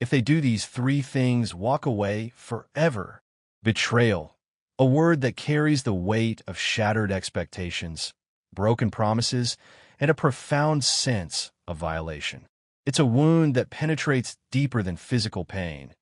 If they do these three things, walk away forever. Betrayal, a word that carries the weight of shattered expectations, broken promises, and a profound sense of violation. It's a wound that penetrates deeper than physical pain,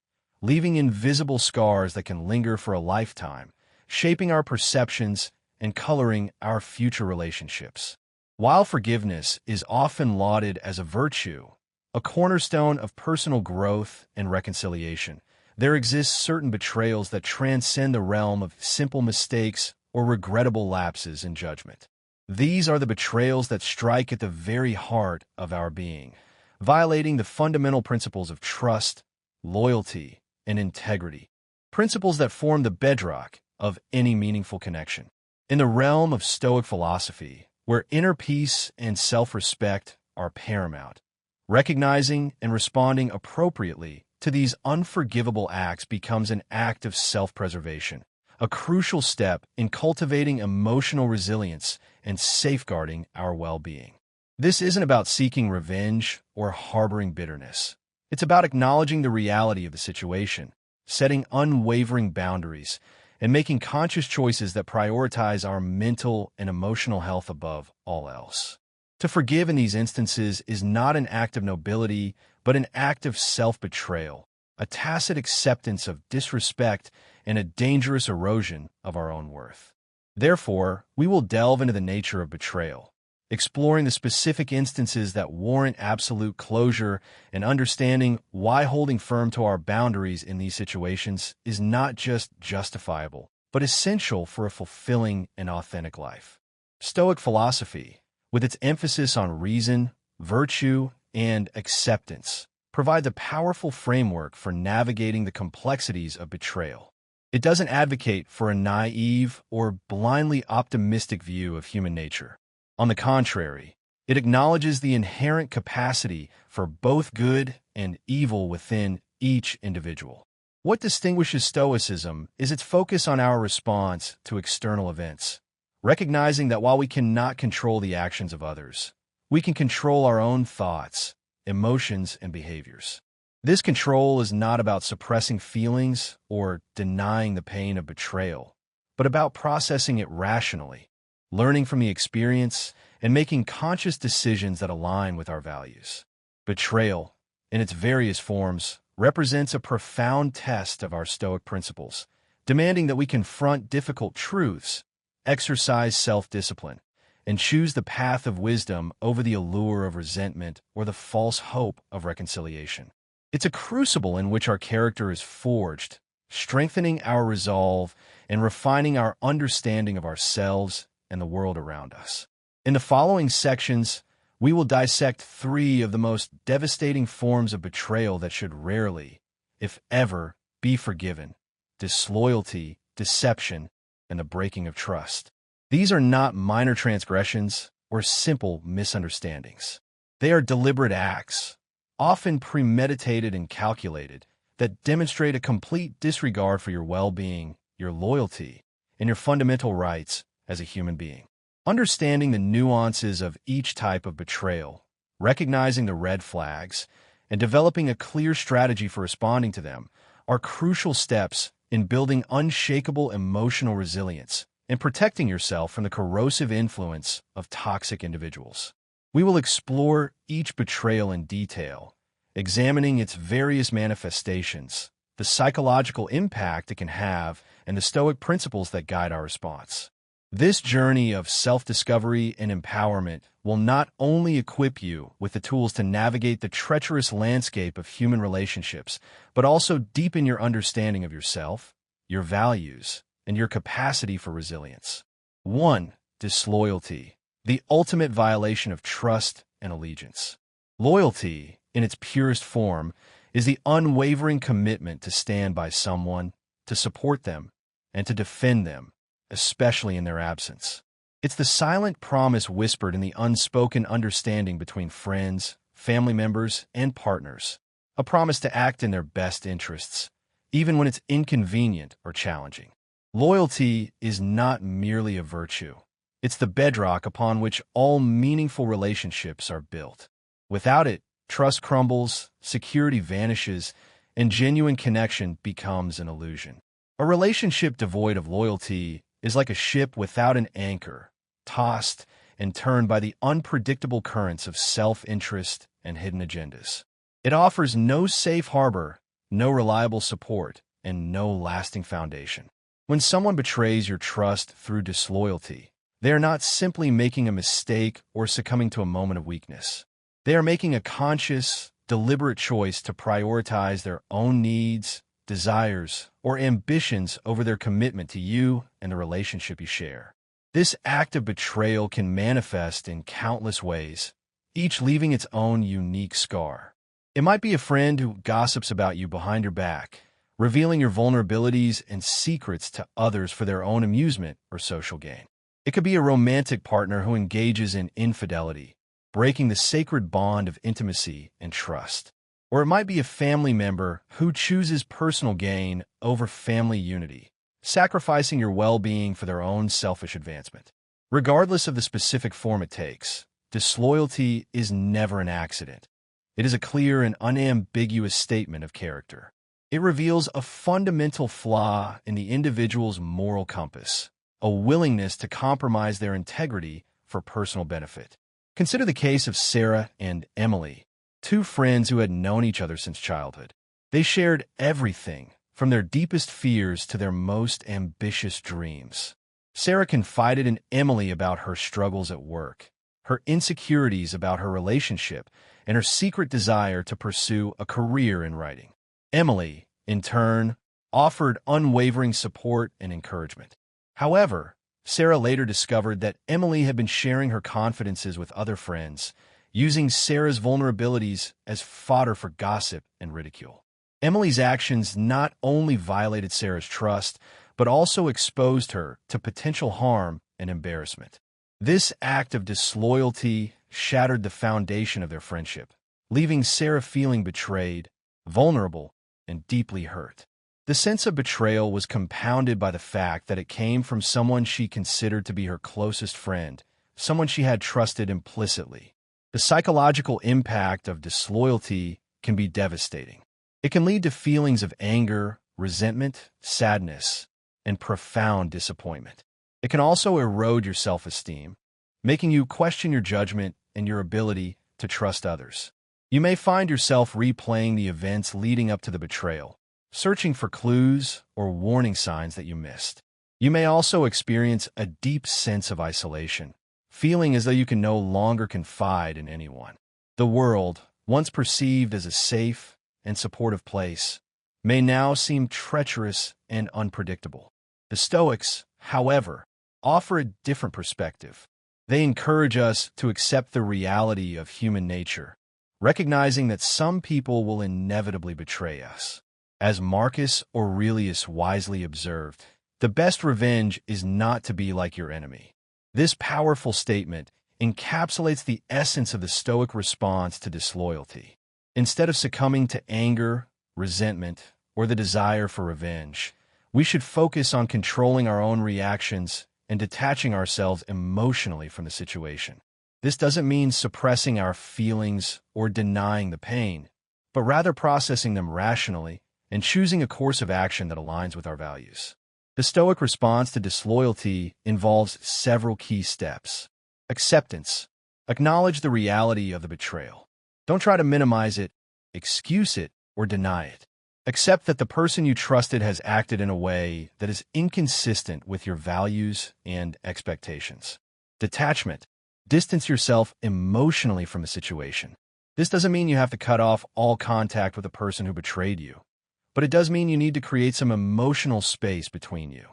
leaving invisible scars that can linger for a lifetime, shaping our perceptions and coloring our future relationships. While forgiveness is often lauded as a virtue, a cornerstone of personal growth and reconciliation, there exist certain betrayals that transcend the realm of simple mistakes or regrettable lapses in judgment. These are the betrayals that strike at the very heart of our being, violating the fundamental principles of trust, loyalty, and integrity, principles that form the bedrock of any meaningful connection. In the realm of Stoic philosophy, where inner peace and self-respect are paramount, recognizing and responding appropriately to these unforgivable acts becomes an act of self-preservation, a crucial step in cultivating emotional resilience and safeguarding our well-being. This isn't about seeking revenge or harboring bitterness. It's about acknowledging the reality of the situation, setting unwavering boundaries, and making conscious choices that prioritize our mental and emotional health above all else. To forgive in these instances is not an act of nobility, but an act of self-betrayal, a tacit acceptance of disrespect and a dangerous erosion of our own worth. Therefore, we will delve into the nature of betrayal, exploring the specific instances that warrant absolute closure and understanding why holding firm to our boundaries in these situations is not just justifiable, but essential for a fulfilling and authentic life. Stoic philosophy, with its emphasis on reason, virtue, and acceptance, provides a powerful framework for navigating the complexities of betrayal. It doesn't advocate for a naive or blindly optimistic view of human nature. On the contrary, it acknowledges the inherent capacity for both good and evil within each individual. What distinguishes Stoicism is its focus on our response to external events, recognizing that while we cannot control the actions of others, we can control our own thoughts, emotions, and behaviors. This control is not about suppressing feelings or denying the pain of betrayal, but about processing it rationally, learning from the experience, and making conscious decisions that align with our values. Betrayal, in its various forms, represents a profound test of our Stoic principles, demanding that we confront difficult truths, exercise self-discipline, and choose the path of wisdom over the allure of resentment or the false hope of reconciliation. It's a crucible in which our character is forged, strengthening our resolve and refining our understanding of ourselves and the world around us. In the following sections, we will dissect three of the most devastating forms of betrayal that should rarely, if ever, be forgiven: disloyalty, deception, and the breaking of trust. These are not minor transgressions or simple misunderstandings. They are deliberate acts, often premeditated and calculated, that demonstrate a complete disregard for your well-being, your loyalty, and your fundamental rights as a human being. Understanding the nuances of each type of betrayal, recognizing the red flags, and developing a clear strategy for responding to them are crucial steps in building unshakable emotional resilience and protecting yourself from the corrosive influence of toxic individuals. We will explore each betrayal in detail, examining its various manifestations, the psychological impact it can have, and the Stoic principles that guide our response. This journey of self-discovery and empowerment will not only equip you with the tools to navigate the treacherous landscape of human relationships, but also deepen your understanding of yourself, your values, and your capacity for resilience. 1. Disloyalty, the ultimate violation of trust and allegiance. Loyalty, in its purest form, is the unwavering commitment to stand by someone, to support them, and to defend them, especially in their absence. It's the silent promise whispered in the unspoken understanding between friends, family members, and partners, a promise to act in their best interests, even when it's inconvenient or challenging. Loyalty is not merely a virtue. It's the bedrock upon which all meaningful relationships are built. Without it, Trust crumbles, security vanishes, and genuine connection becomes an illusion. A relationship devoid of loyalty is like a ship without an anchor, tossed and turned by the unpredictable currents of self-interest and hidden agendas. It offers no safe harbor, no reliable support, and no lasting foundation. When someone betrays your trust through disloyalty, they are not simply making a mistake or succumbing to a moment of weakness. They are making a conscious, deliberate choice to prioritize their own needs, desires, or ambitions over their commitment to you and the relationship you share. This act of betrayal can manifest in countless ways, each leaving its own unique scar. It might be a friend who gossips about you behind your back, revealing your vulnerabilities and secrets to others for their own amusement or social gain. It could be a romantic partner who engages in infidelity, breaking the sacred bond of intimacy and trust. Or it might be a family member who chooses personal gain over family unity, sacrificing your well-being for their own selfish advancement. Regardless of the specific form it takes, disloyalty is never an accident. It is a clear and unambiguous statement of character. It reveals a fundamental flaw in the individual's moral compass, a willingness to compromise their integrity for personal benefit. Consider the case of Sarah and Emily, two friends who had known each other since childhood. They shared everything, from their deepest fears to their most ambitious dreams. Sarah confided in Emily about her struggles at work, her insecurities about her relationship, and her secret desire to pursue a career in writing. Emily, in turn, offered unwavering support and encouragement. However, Sarah later discovered that Emily had been sharing her confidences with other friends, using Sarah's vulnerabilities as fodder for gossip and ridicule. Emily's actions not only violated Sarah's trust, but also exposed her to potential harm and embarrassment. This act of disloyalty shattered the foundation of their friendship, leaving Sarah feeling betrayed, vulnerable, and deeply hurt. The sense of betrayal was compounded by the fact that it came from someone she considered to be her closest friend, someone she had trusted implicitly. The psychological impact of disloyalty can be devastating. It can lead to feelings of anger, resentment, sadness, and profound disappointment. It can also erode your self-esteem, making you question your judgment and your ability to trust others. You may find yourself replaying the events leading up to the betrayal, searching for clues or warning signs that you missed. You may also experience a deep sense of isolation, feeling as though you can no longer confide in anyone. The world, once perceived as a safe and supportive place, may now seem treacherous and unpredictable. The Stoics, however, offer a different perspective. They encourage us to accept the reality of human nature, recognizing that some people will inevitably betray us. As Marcus Aurelius wisely observed, the best revenge is not to be like your enemy. This powerful statement encapsulates the essence of the Stoic response to disloyalty. Instead of succumbing to anger, resentment, or the desire for revenge, we should focus on controlling our own reactions and detaching ourselves emotionally from the situation. This doesn't mean suppressing our feelings or denying the pain, but rather processing them rationally and choosing a course of action that aligns with our values. The Stoic response to disloyalty involves several key steps. Acceptance. Acknowledge the reality of the betrayal. Don't try to minimize it, excuse it, or deny it. Accept that the person you trusted has acted in a way that is inconsistent with your values and expectations. Detachment. Distance yourself emotionally from the situation. This doesn't mean you have to cut off all contact with the person who betrayed you, but it does mean you need to create some emotional space between you.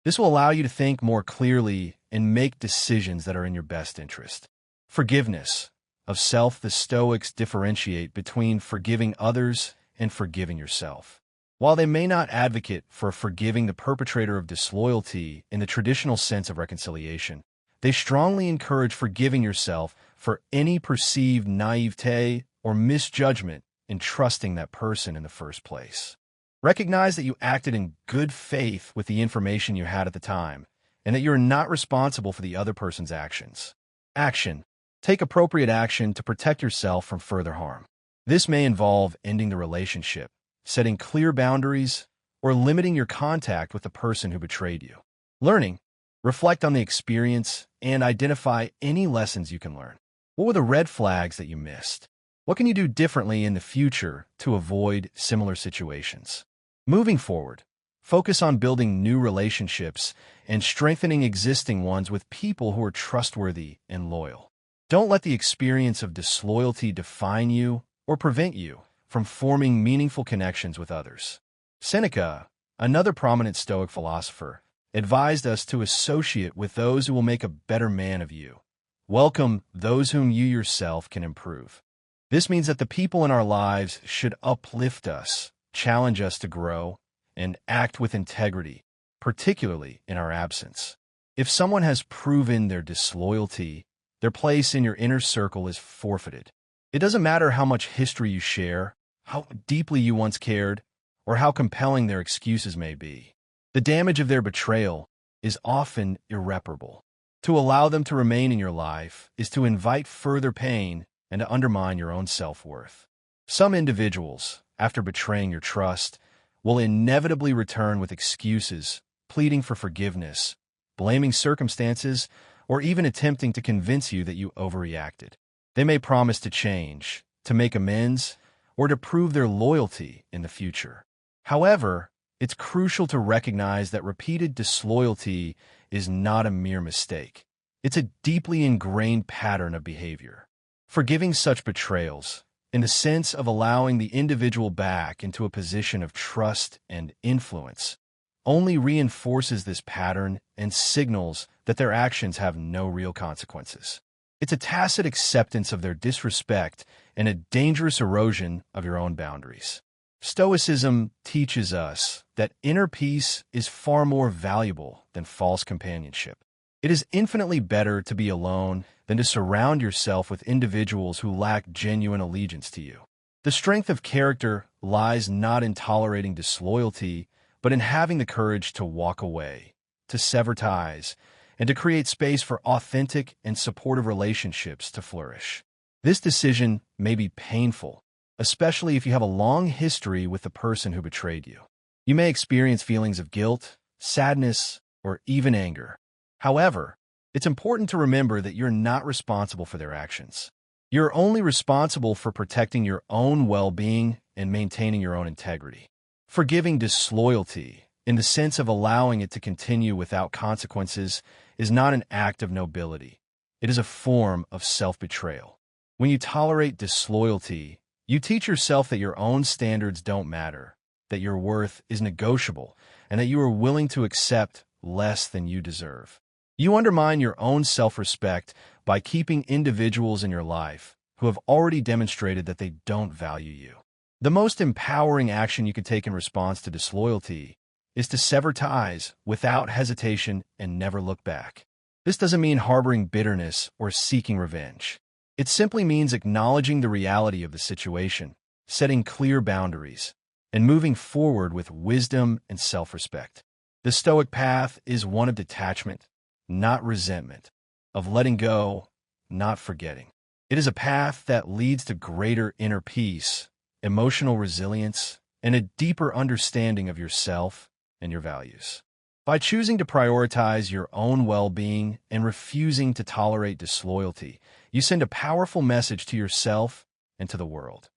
This will allow you to think more clearly and make decisions that are in your best interest. Forgiveness. Of self, the Stoics differentiate between forgiving others and forgiving yourself. While they may not advocate for forgiving the perpetrator of disloyalty in the traditional sense of reconciliation, they strongly encourage forgiving yourself for any perceived naivete or misjudgment in trusting that person in the first place. Recognize that you acted in good faith with the information you had at the time, and that you are not responsible for the other person's actions. Action. Take appropriate action to protect yourself from further harm. This may involve ending the relationship, setting clear boundaries, or limiting your contact with the person who betrayed you. Learning. Reflect on the experience and identify any lessons you can learn. What were the red flags that you missed? What can you do differently in the future to avoid similar situations? Moving forward, focus on building new relationships and strengthening existing ones with people who are trustworthy and loyal. Don't let the experience of disloyalty define you or prevent you from forming meaningful connections with others. Seneca, another prominent Stoic philosopher, advised us to associate with those who will make a better man of you. Welcome those whom you yourself can improve. This means that the people in our lives should uplift us, challenge us to grow, and act with integrity, particularly in our absence. If someone has proven their disloyalty, their place in your inner circle is forfeited. It doesn't matter how much history you share, how deeply you once cared, or how compelling their excuses may be. The damage of their betrayal is often irreparable. To allow them to remain in your life is to invite further pain and to undermine your own self-worth. Some individuals, after betraying your trust, will inevitably return with excuses, pleading for forgiveness, blaming circumstances, or even attempting to convince you that you overreacted. They may promise to change, to make amends, or to prove their loyalty in the future. However, it's crucial to recognize that repeated disloyalty is not a mere mistake. It's a deeply ingrained pattern of behavior. Forgiving such betrayals, in the sense of allowing the individual back into a position of trust and influence, only reinforces this pattern and signals that their actions have no real consequences. It's a tacit acceptance of their disrespect and a dangerous erosion of your own boundaries. Stoicism teaches us that inner peace is far more valuable than false companionship. It is infinitely better to be alone than to surround yourself with individuals who lack genuine allegiance to you. The strength of character lies not in tolerating disloyalty, but in having the courage to walk away, to sever ties, and to create space for authentic and supportive relationships to flourish. This decision may be painful, especially if you have a long history with the person who betrayed you. You may experience feelings of guilt, sadness, or even anger. However, it's important to remember that you're not responsible for their actions. You're only responsible for protecting your own well-being and maintaining your own integrity. Forgiving disloyalty, in the sense of allowing it to continue without consequences, is not an act of nobility. It is a form of self-betrayal. When you tolerate disloyalty, you teach yourself that your own standards don't matter, that your worth is negotiable, and that you are willing to accept less than you deserve. You undermine your own self-respect by keeping individuals in your life who have already demonstrated that they don't value you. The most empowering action you can take in response to disloyalty is to sever ties without hesitation and never look back. This doesn't mean harboring bitterness or seeking revenge. It simply means acknowledging the reality of the situation, setting clear boundaries, and moving forward with wisdom and self-respect. The Stoic path is one of detachment, not resentment, of letting go, not forgetting. It is a path that leads to greater inner peace, emotional resilience, and a deeper understanding of yourself and your values. By choosing to prioritize your own well-being and refusing to tolerate disloyalty, you send a powerful message to yourself and to the world.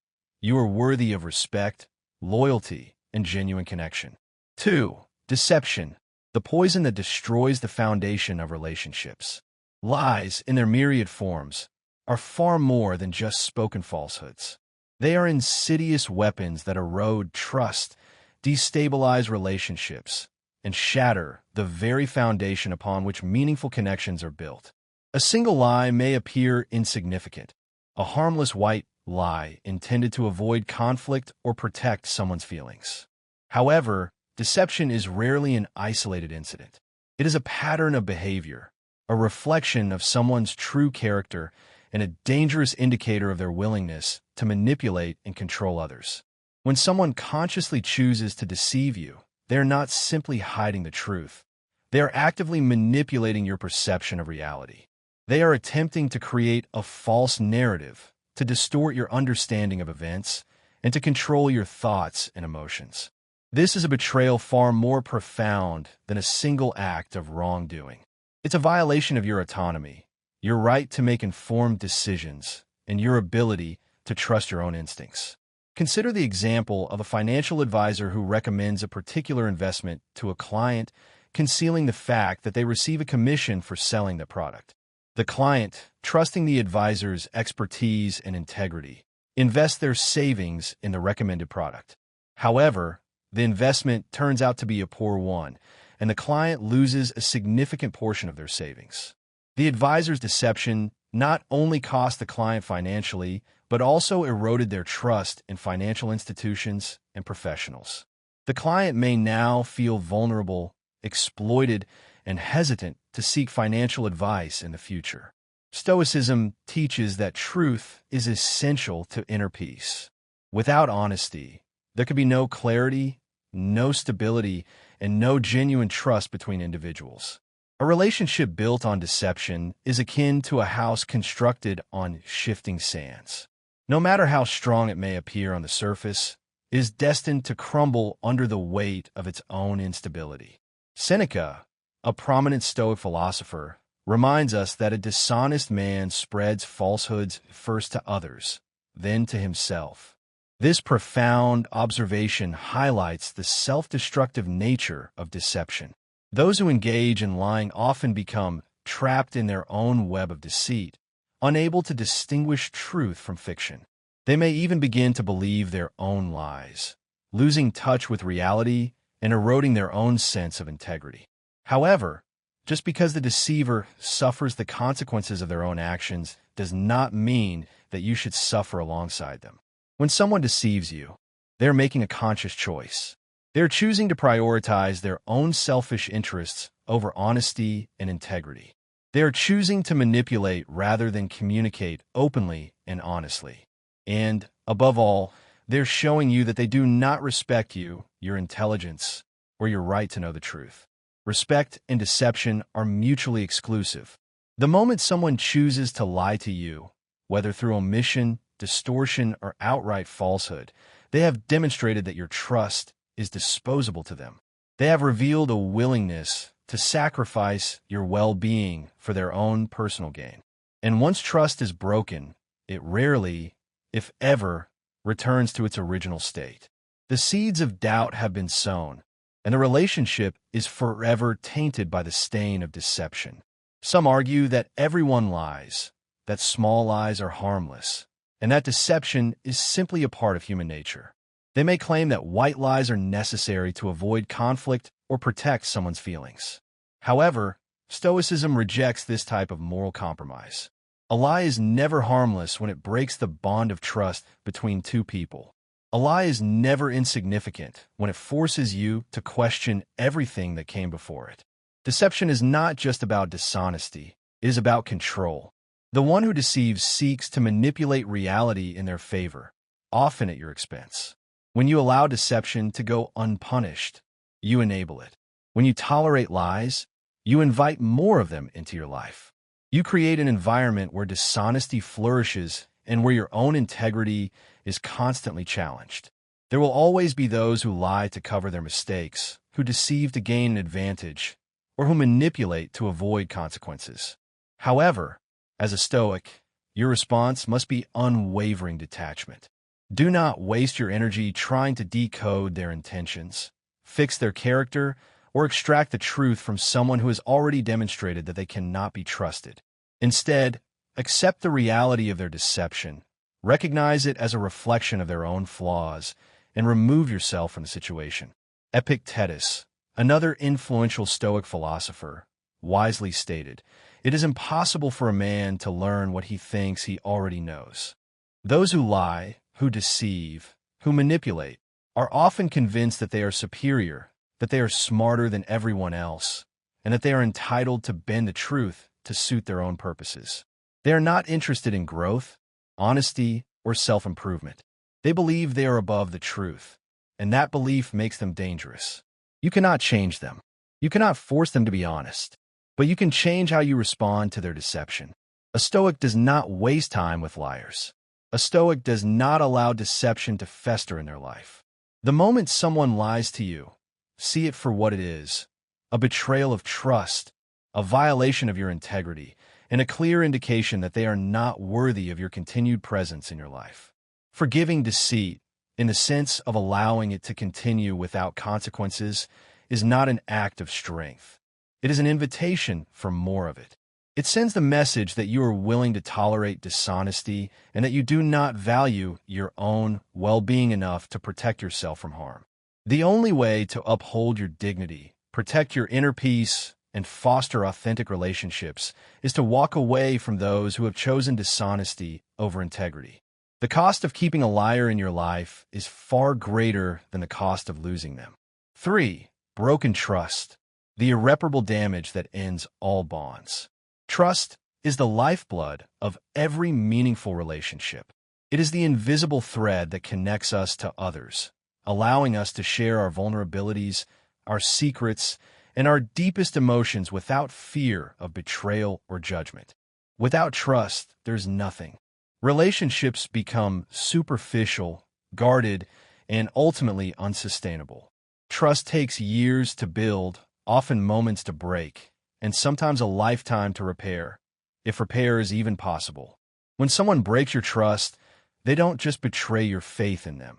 You are worthy of respect, loyalty, and genuine connection. 2. Deception, the poison that destroys the foundation of relationships. Lies, in their myriad forms, are far more than just spoken falsehoods. They are insidious weapons that erode trust, destabilize relationships, and shatter the very foundation upon which meaningful connections are built. A single lie may appear insignificant, a harmless white lie intended to avoid conflict or protect someone's feelings. However, deception is rarely an isolated incident. It is a pattern of behavior, a reflection of someone's true character, and a dangerous indicator of their willingness to manipulate and control others. When someone consciously chooses to deceive you, they are not simply hiding the truth. They are actively manipulating your perception of reality. They are attempting to create a false narrative to distort your understanding of events, and to control your thoughts and emotions. This is a betrayal far more profound than a single act of wrongdoing. It's a violation of your autonomy, your right to make informed decisions, and your ability to trust your own instincts. Consider the example of a financial advisor who recommends a particular investment to a client, concealing the fact that they receive a commission for selling the product. The client, trusting the advisor's expertise and integrity, invests their savings in the recommended product. However, the investment turns out to be a poor one, and the client loses a significant portion of their savings. The advisor's deception not only cost the client financially, but also eroded their trust in financial institutions and professionals. The client may now feel vulnerable, exploited, and hesitant to seek financial advice in the future. Stoicism teaches that truth is essential to inner peace. Without honesty, there can be no clarity, no stability, and no genuine trust between individuals. A relationship built on deception is akin to a house constructed on shifting sands. No matter how strong it may appear on the surface, it is destined to crumble under the weight of its own instability. Seneca, a prominent Stoic philosopher, reminds us that a dishonest man spreads falsehoods first to others, then to himself. This profound observation highlights the self-destructive nature of deception. Those who engage in lying often become trapped in their own web of deceit, unable to distinguish truth from fiction. They may even begin to believe their own lies, losing touch with reality and eroding their own sense of integrity. However, just because the deceiver suffers the consequences of their own actions does not mean that you should suffer alongside them. When someone deceives you, they're making a conscious choice. They're choosing to prioritize their own selfish interests over honesty and integrity. They are choosing to manipulate rather than communicate openly and honestly. And, above all, they're showing you that they do not respect you, your intelligence, or your right to know the truth. Respect and deception are mutually exclusive. The moment someone chooses to lie to you, whether through omission, distortion, or outright falsehood, they have demonstrated that your trust is disposable to them. They have revealed a willingness to sacrifice your well-being for their own personal gain. And once trust is broken, it rarely, if ever, returns to its original state. The seeds of doubt have been sown, and the relationship is forever tainted by the stain of deception. Some argue that everyone lies, that small lies are harmless, and that deception is simply a part of human nature. They may claim that white lies are necessary to avoid conflict or protect someone's feelings. However, Stoicism rejects this type of moral compromise. A lie is never harmless when it breaks the bond of trust between two people. A lie is never insignificant when it forces you to question everything that came before it. Deception is not just about dishonesty, it is about control. The one who deceives seeks to manipulate reality in their favor, often at your expense. When you allow deception to go unpunished, you enable it. When you tolerate lies, you invite more of them into your life. You create an environment where dishonesty flourishes and where your own integrity is constantly challenged. There will always be those who lie to cover their mistakes, who deceive to gain an advantage, or who manipulate to avoid consequences. However, as a Stoic, your response must be unwavering detachment. Do not waste your energy trying to decode their intentions, fix their character, or extract the truth from someone who has already demonstrated that they cannot be trusted. Instead, accept the reality of their deception, recognize it as a reflection of their own flaws, and remove yourself from the situation. Epictetus, another influential Stoic philosopher, wisely stated, "It is impossible for a man to learn what he thinks he already knows." Those who lie, who deceive, who manipulate, are often convinced that they are superior, that they are smarter than everyone else, and that they are entitled to bend the truth to suit their own purposes. They are not interested in growth, honesty, or self-improvement. They believe they are above the truth, and that belief makes them dangerous. You cannot change them. You cannot force them to be honest, but you can change how you respond to their deception. A Stoic does not waste time with liars. A Stoic does not allow deception to fester in their life. The moment someone lies to you, see it for what it is: a betrayal of trust, a violation of your integrity, and a clear indication that they are not worthy of your continued presence in your life. Forgiving deceit, in the sense of allowing it to continue without consequences, is not an act of strength. It is an invitation for more of it. It sends the message that you are willing to tolerate dishonesty and that you do not value your own well-being enough to protect yourself from harm. The only way to uphold your dignity, protect your inner peace, and foster authentic relationships is to walk away from those who have chosen dishonesty over integrity. The cost of keeping a liar in your life is far greater than the cost of losing them. 3. Broken trust, the irreparable damage that ends all bonds. Trust is the lifeblood of every meaningful relationship. It is the invisible thread that connects us to others, allowing us to share our vulnerabilities, our secrets, and our deepest emotions without fear of betrayal or judgment. Without trust, there's nothing. Relationships become superficial, guarded, and ultimately unsustainable. Trust takes years to build, often moments to break, and sometimes a lifetime to repair, if repair is even possible. When someone breaks your trust, they don't just betray your faith in them.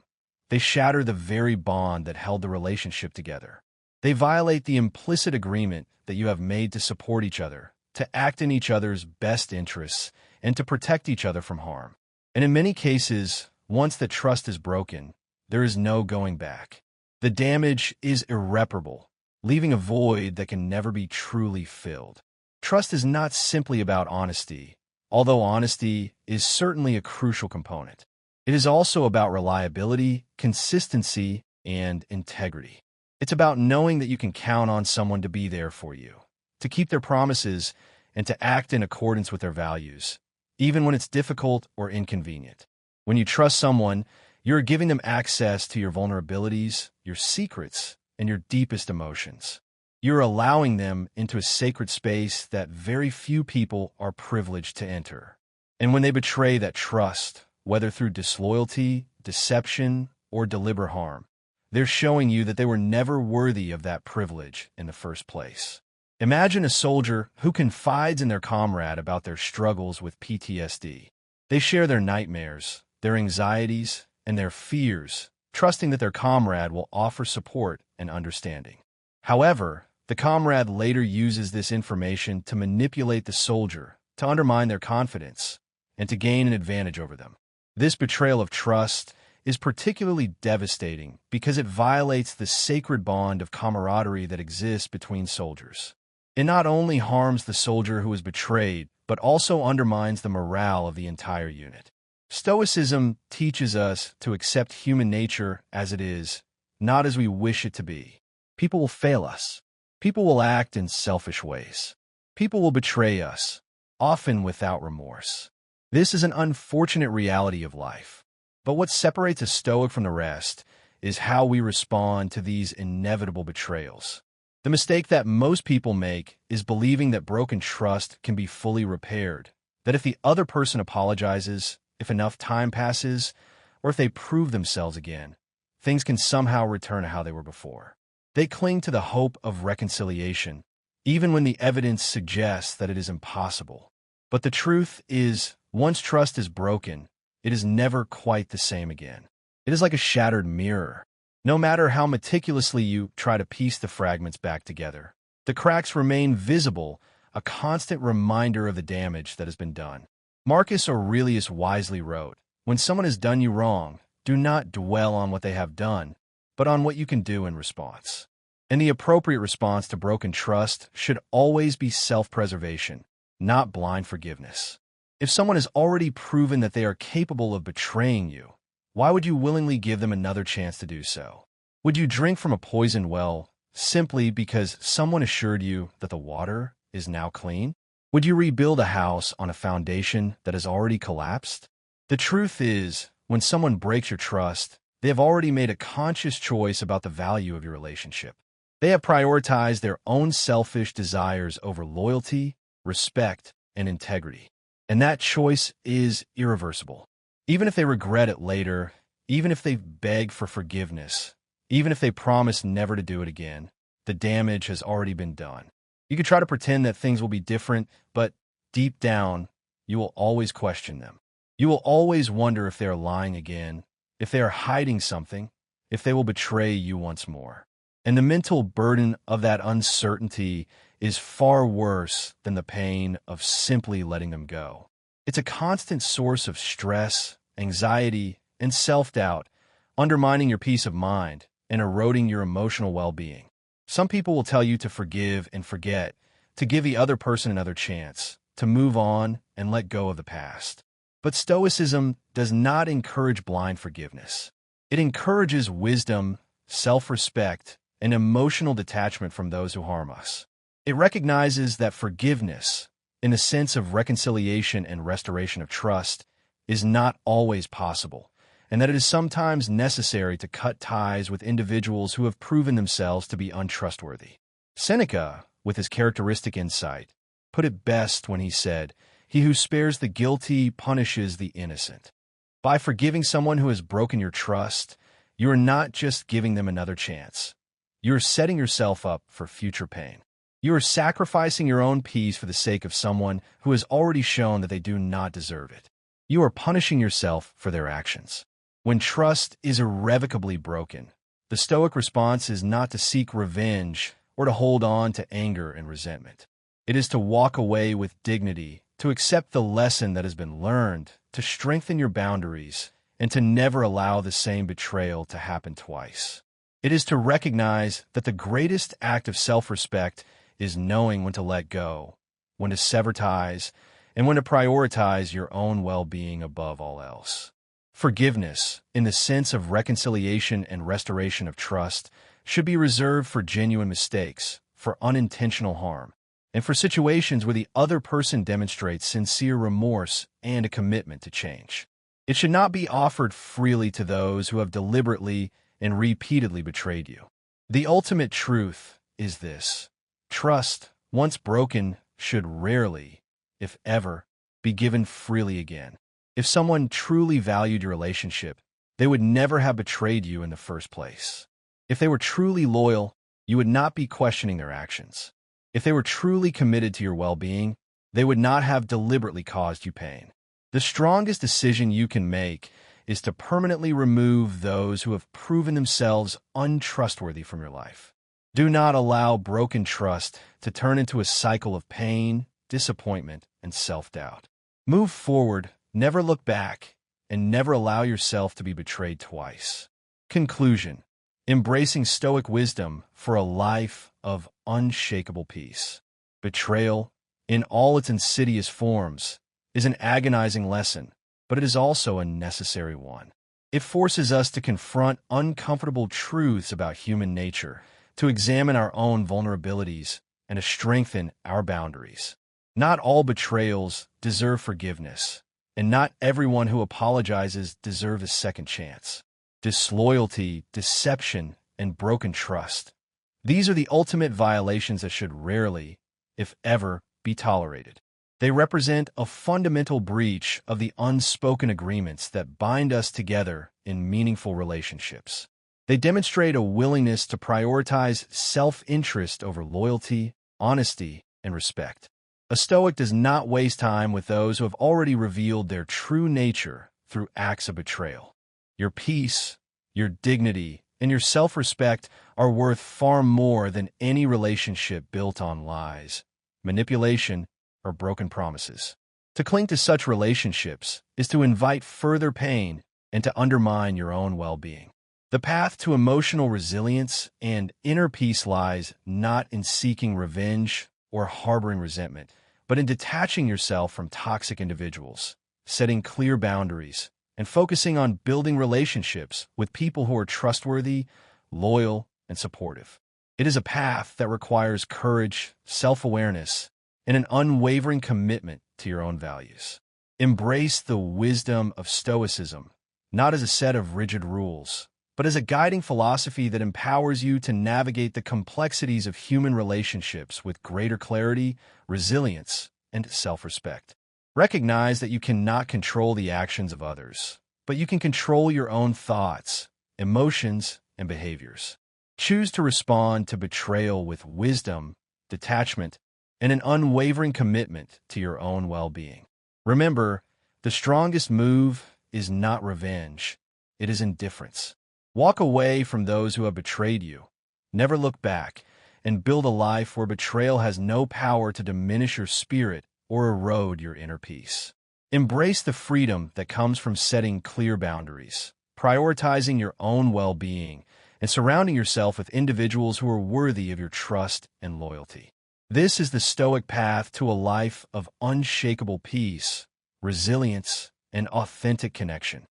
They shatter the very bond that held the relationship together. They violate the implicit agreement that you have made to support each other, to act in each other's best interests, and to protect each other from harm. And in many cases, once the trust is broken, there is no going back. The damage is irreparable, leaving a void that can never be truly filled. Trust is not simply about honesty, although honesty is certainly a crucial component. It is also about reliability, consistency, and integrity. It's about knowing that you can count on someone to be there for you, to keep their promises, and to act in accordance with their values, even when it's difficult or inconvenient. When you trust someone, you're giving them access to your vulnerabilities, your secrets, and your deepest emotions. You're allowing them into a sacred space that very few people are privileged to enter. And when they betray that trust, whether through disloyalty, deception, or deliberate harm, they're showing you that they were never worthy of that privilege in the first place. Imagine a soldier who confides in their comrade about their struggles with PTSD. They share their nightmares, their anxieties, and their fears, trusting that their comrade will offer support and understanding. However, the comrade later uses this information to manipulate the soldier, to undermine their confidence, and to gain an advantage over them. This betrayal of trust is particularly devastating because it violates the sacred bond of camaraderie that exists between soldiers. It not only harms the soldier who is betrayed, but also undermines the morale of the entire unit. Stoicism teaches us to accept human nature as it is, not as we wish it to be. People will fail us. People will act in selfish ways. People will betray us, often without remorse. This is an unfortunate reality of life. But what separates a Stoic from the rest is how we respond to these inevitable betrayals. The mistake that most people make is believing that broken trust can be fully repaired, that if the other person apologizes, if enough time passes, or if they prove themselves again, things can somehow return to how they were before. They cling to the hope of reconciliation, even when the evidence suggests that it is impossible. But the truth is, once trust is broken, it is never quite the same again. It is like a shattered mirror. No matter how meticulously you try to piece the fragments back together, the cracks remain visible, a constant reminder of the damage that has been done. Marcus Aurelius wisely wrote, "When someone has done you wrong, do not dwell on what they have done, but on what you can do in response." And the appropriate response to broken trust should always be self-preservation, not blind forgiveness. If someone has already proven that they are capable of betraying you, why would you willingly give them another chance to do so? Would you drink from a poisoned well simply because someone assured you that the water is now clean? Would you rebuild a house on a foundation that has already collapsed? The truth is, when someone breaks your trust, they have already made a conscious choice about the value of your relationship. They have prioritized their own selfish desires over loyalty, respect, and integrity. And that choice is irreversible. Even if they regret it later, even if they beg for forgiveness, even if they promise never to do it again, the damage has already been done. You could try to pretend that things will be different, but deep down, you will always question them. You will always wonder if they are lying again, if they are hiding something, if they will betray you once more. And the mental burden of that uncertainty is far worse than the pain of simply letting them go. It's a constant source of stress, anxiety, and self-doubt, undermining your peace of mind and eroding your emotional well-being. Some people will tell you to forgive and forget, to give the other person another chance, to move on and let go of the past. But Stoicism does not encourage blind forgiveness. It encourages wisdom, self-respect, and emotional detachment from those who harm us. It recognizes that forgiveness, in the sense of reconciliation and restoration of trust, is not always possible, and that it is sometimes necessary to cut ties with individuals who have proven themselves to be untrustworthy. Seneca, with his characteristic insight, put it best when he said, "He who spares the guilty punishes the innocent." By forgiving someone who has broken your trust, you are not just giving them another chance. You are setting yourself up for future pain. You are sacrificing your own peace for the sake of someone who has already shown that they do not deserve it. You are punishing yourself for their actions. When trust is irrevocably broken, the Stoic response is not to seek revenge or to hold on to anger and resentment. It is to walk away with dignity, to accept the lesson that has been learned, to strengthen your boundaries, and to never allow the same betrayal to happen twice. It is to recognize that the greatest act of self-respect is knowing when to let go, when to sever ties, and when to prioritize your own well-being above all else. Forgiveness, in the sense of reconciliation and restoration of trust, should be reserved for genuine mistakes, for unintentional harm, and for situations where the other person demonstrates sincere remorse and a commitment to change. It should not be offered freely to those who have deliberately and repeatedly betrayed you. The ultimate truth is this: trust, once broken, should rarely, if ever, be given freely again. If someone truly valued your relationship, they would never have betrayed you in the first place. If they were truly loyal, you would not be questioning their actions. If they were truly committed to your well-being, they would not have deliberately caused you pain. The strongest decision you can make is to permanently remove those who have proven themselves untrustworthy from your life. Do not allow broken trust to turn into a cycle of pain, disappointment, and self-doubt. Move forward, never look back, and never allow yourself to be betrayed twice. Conclusion: embracing Stoic wisdom for a life of unshakable peace. Betrayal, in all its insidious forms, is an agonizing lesson, but it is also a necessary one. It forces us to confront uncomfortable truths about human nature, to examine our own vulnerabilities, and to strengthen our boundaries. Not all betrayals deserve forgiveness, and not everyone who apologizes deserves a second chance. Disloyalty, deception, and broken trust. These are the ultimate violations that should rarely, if ever, be tolerated. They represent a fundamental breach of the unspoken agreements that bind us together in meaningful relationships. They demonstrate a willingness to prioritize self-interest over loyalty, honesty, and respect. A Stoic does not waste time with those who have already revealed their true nature through acts of betrayal. Your peace, your dignity, and your self-respect are worth far more than any relationship built on lies, manipulation, or broken promises. To cling to such relationships is to invite further pain and to undermine your own well-being. The path to emotional resilience and inner peace lies not in seeking revenge or harboring resentment, but in detaching yourself from toxic individuals, setting clear boundaries, and focusing on building relationships with people who are trustworthy, loyal, and supportive. It is a path that requires courage, self-awareness, and an unwavering commitment to your own values. Embrace the wisdom of Stoicism, not as a set of rigid rules, but as a guiding philosophy that empowers you to navigate the complexities of human relationships with greater clarity, resilience, and self-respect. Recognize that you cannot control the actions of others, but you can control your own thoughts, emotions, and behaviors. Choose to respond to betrayal with wisdom, detachment, and an unwavering commitment to your own well-being. Remember, the strongest move is not revenge, it is indifference. Walk away from those who have betrayed you. Never look back, and build a life where betrayal has no power to diminish your spirit or erode your inner peace. Embrace the freedom that comes from setting clear boundaries, prioritizing your own well-being, and surrounding yourself with individuals who are worthy of your trust and loyalty. This is the Stoic path to a life of unshakable peace, resilience, and authentic connection.